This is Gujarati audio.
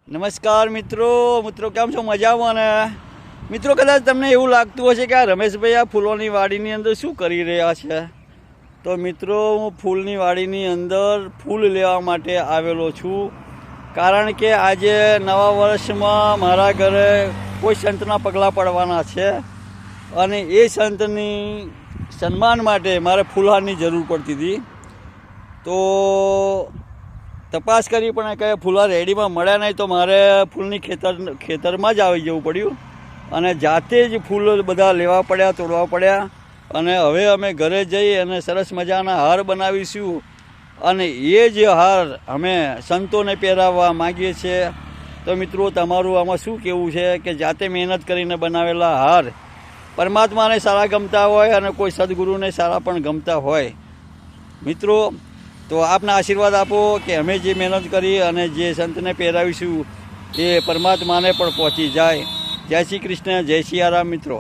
નમસ્કાર મિત્રો કેમ છો? મજામાં ને? મિત્રો, કદાચ તમને એવું લાગતું હશે કે આ રમેશભાઈ આ ફૂલોની વાડીની અંદર શું કરી રહ્યા છે. તો મિત્રો, હું ફૂલની વાડીની અંદર ફૂલ લેવા માટે આવેલો છું. કારણ કે આજે નવા વર્ષમાં મારા ઘરે કોઈ સંતના પગલાં પડવાના છે અને એ સંતની સન્માન માટે મારે ફૂલહારની જરૂર પડતી હતી. તો તપાસ કરી પણ કંઈ ફૂલહાર રેડીમાં મળ્યા નહીં, તો મારે ફૂલની ખેતરમાં જ આવી જવું પડ્યું અને જાતે જ ફૂલ બધા લેવા પડ્યા, તોડવા પડ્યા. અને હવે અમે ઘરે જઈ અને સરસ મજાના હાર બનાવીશું અને એ જ હાર અમે સંતોને પહેરાવવા માગીએ છીએ. તો મિત્રો, તમારું આમાં શું કહેવું છે કે જાતે મહેનત કરીને બનાવેલા હાર પરમાત્માને સારા ગમતા હોય અને કોઈ સદગુરુને સારા પણ ગમતા હોય. મિત્રો, તો આપના આશીર્વાદ આપો કે અમે જે મહેનત કરી અને જે સંતને પહેરાવીશું એ પરમાત્માને પણ પહોંચી જાય. જય શ્રી કૃષ્ણ, જય સિયારામ મિત્રો.